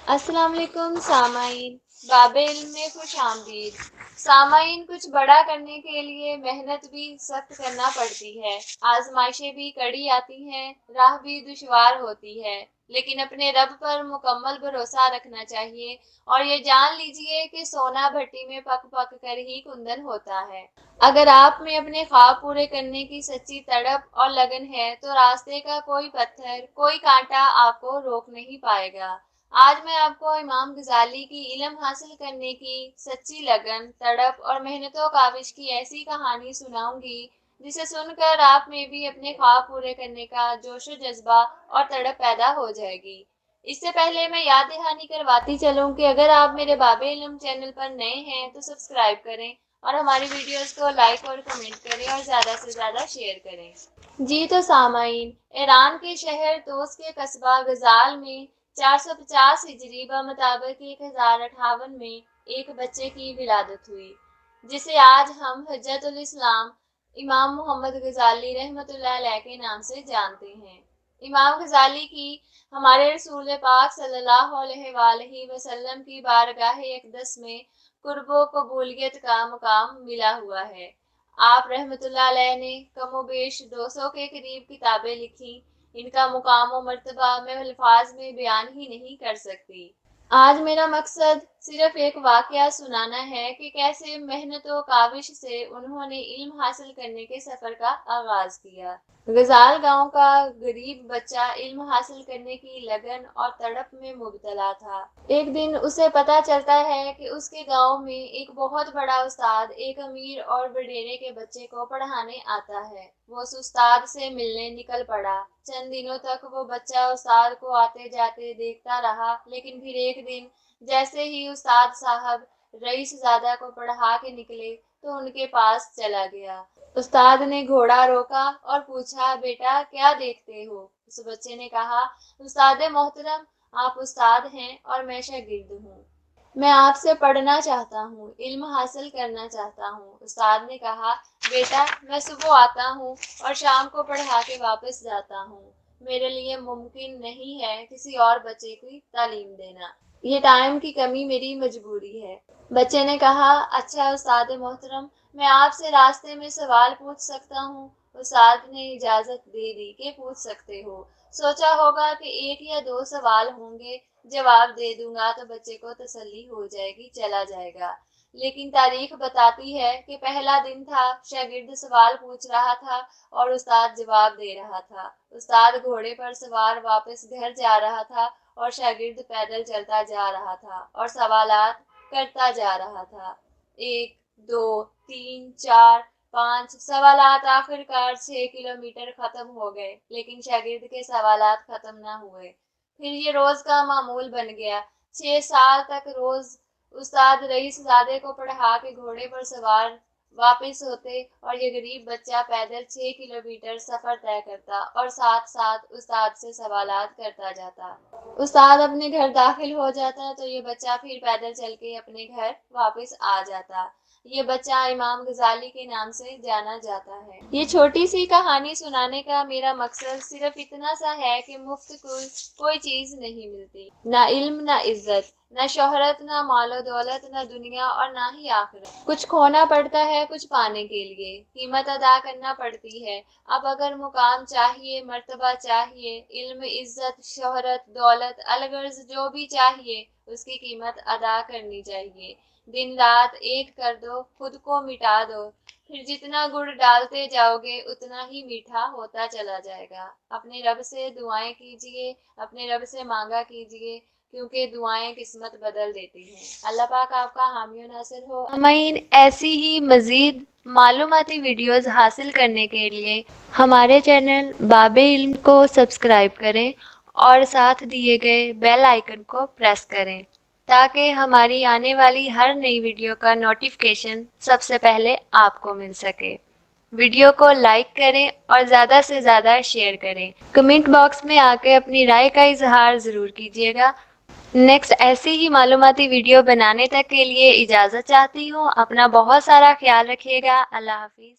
السلام علیکم سامعین، باب علم میں خوش آمدید۔ سامعین، کچھ بڑا کرنے کے لیے محنت بھی سخت کرنا پڑتی ہے، آزمائشیں بھی کڑی آتی ہیں، راہ بھی دشوار ہوتی ہے، لیکن اپنے رب پر مکمل بھروسہ رکھنا چاہیے اور یہ جان لیجئے کہ سونا بھٹی میں پک پک کر ہی کندن ہوتا ہے۔ اگر آپ میں اپنے خواب پورے کرنے کی سچی تڑپ اور لگن ہے تو راستے کا کوئی پتھر، کوئی کانٹا آپ کو روک نہیں پائے گا۔ آج میں آپ کو امام غزالی کی علم حاصل کرنے کی سچی لگن، تڑپ اور محنت و کاوش کی ایسی کہانی سناؤں گی جسے سن کر آپ میں بھی اپنے خواب پورے کرنے کا جوش و جذبہ اور تڑپ پیدا ہو جائے گی۔ اس سے پہلے میں یاد دہانی کرواتی چلوں کہ اگر آپ میرے باب علم چینل پر نئے ہیں تو سبسکرائب کریں اور ہماری ویڈیوز کو لائک اور کمنٹ کریں اور زیادہ سے زیادہ شیئر کریں۔ جی تو سامعین، ایران کے شہر طوس کے قصبہ غزال میں 450 ہجری بمطابق 1058 میں ایک بچے کی ولادت ہوئی، جسے آج ہم حجت الاسلام امام محمد غزالی رحمۃ اللہ علیہ کے نام سے جانتے ہیں۔ امام غزالی کی ہمارے رسول پاک صلی اللہ علیہ وآلہ وسلم کی بارگاہ اقدس میں قرب و قبولیت کا مقام ملا ہوا ہے۔ آپ رحمۃ اللہ علیہ نے کم و بیش 200 کے قریب کتابیں لکھی، ان کا مقام و مرتبہ میں الفاظ میں بیان ہی نہیں کر سکتی۔ آج میرا مقصد صرف ایک واقعہ سنانا ہے کہ کیسے محنت و کاوش سے انہوں نے علم حاصل کرنے کے سفر کا آغاز کیا۔ غزال گاؤں کا غریب بچہ علم حاصل کرنے کی لگن اور تڑپ میں مبتلا تھا۔ ایک دن اسے پتہ چلتا ہے کہ اس کے گاؤں میں ایک بہت بڑا استاد ایک امیر اور وڈیرے کے بچے کو پڑھانے آتا ہے۔ وہ اس استاد سے ملنے نکل پڑا۔ چند دنوں تک وہ بچہ استاد کو آتے جاتے دیکھتا رہا، لیکن پھر ایک دن جیسے ہی استاد صاحب رئیس زادہ کو پڑھا کے نکلے تو ان کے پاس چلا گیا۔ استاد نے گھوڑا روکا اور پوچھا، بیٹا کیا دیکھتے ہو؟ اس بچے نے کہا، استاد محترم، آپ استاد ہیں اور میں شاگرد ہوں۔ میں آپ سے پڑھنا چاہتا ہوں، علم حاصل کرنا چاہتا ہوں۔ استاد نے کہا، بیٹا میں صبح آتا ہوں اور شام کو پڑھا کے واپس جاتا ہوں۔ میرے لیے ممکن نہیں ہے کسی اور بچے کی تعلیم دینا۔ یہ ٹائم کی کمی میری مجبوری ہے۔ بچے نے کہا، اچھا استاد محترم، میں آپ سے راستے میں سوال پوچھ سکتا ہوں؟ استاد نے اجازت دے دی کہ پوچھ سکتے ہو۔ سوچا ہوگا کہ ایک یا دو سوال ہوں گے، جواب دے دوں گا تو بچے کو تسلی ہو جائے گی، چلا جائے گا۔ لیکن تاریخ بتاتی ہے کہ پہلا دن تھا، شاگرد سوال پوچھ رہا تھا اور استاد جواب دے رہا تھا۔ استاد گھوڑے پر سوار واپس گھر جا رہا تھا اور شاگرد پیدل چلتا جا رہا تھا اور سوالات کرتا جا رہا تھا۔ 1 2 3 4 5 سوالات آخر کار 6 کلومیٹر ختم ہو گئے، لیکن شاگرد کے سوالات ختم نہ ہوئے۔ پھر یہ روز کا معمول بن گیا۔ 6 سال تک روز استاد رئیس زادے کو پڑھا کے گھوڑے پر سوار واپس ہوتے اور یہ غریب بچہ پیدل 6 کلومیٹر سفر طے کرتا اور ساتھ ساتھ استاد سے سوالات کرتا جاتا۔ استاد اپنے گھر داخل ہو جاتا تو یہ بچہ پھر پیدل چل کے اپنے گھر واپس آ جاتا۔ یہ بچہ امام غزالی کے نام سے جانا جاتا ہے۔ یہ چھوٹی سی کہانی سنانے کا میرا مقصد صرف اتنا سا ہے کہ مفت کوئی چیز نہیں ملتی، نہ علم، نہ عزت، نہ شہرت، نہ مال و دولت، نہ دنیا اور نہ ہی آخرت۔ کچھ کھونا پڑتا ہے کچھ پانے کے لیے، قیمت ادا کرنا پڑتی ہے۔ اب اگر مقام چاہیے، مرتبہ چاہیے، علم، عزت، شہرت، دولت، الغرض جو بھی چاہیے، اس کی قیمت ادا کرنی چاہیے۔ دن رات ایک کر دو، خود کو مٹا دو، پھر جتنا گڑ ڈالتے جاؤ گے اتنا ہی میٹھا ہوتا چلا جائے گا۔ اپنے رب سے دعائیں کیجیے، اپنے رب سے مانگا کیجیے، کیونکہ دعائیں قسمت بدل دیتی ہیں۔ اللہ پاک آپ کا حامی و ناصر ہو۔ سامعین، ایسی ہی مزید معلوماتی ویڈیوز حاصل کرنے کے لیے ہمارے چینل باب علم کو سبسکرائب کریں اور ساتھ دیے گئے بیل آئیکن کو پریس کریں تاکہ ہماری آنے والی ہر نئی ویڈیو کا نوٹیفیکیشن سب سے پہلے آپ کو مل سکے۔ ویڈیو کو لائک کریں اور زیادہ سے زیادہ شیئر کریں۔ کمنٹ باکس میں آ کے اپنی رائے کا اظہار ضرور کیجیے گا۔ نیکسٹ ایسی ہی معلوماتی ویڈیو بنانے تک کے لیے اجازت چاہتی ہوں۔ اپنا بہت سارا خیال رکھیے گا۔ اللہ حافظ۔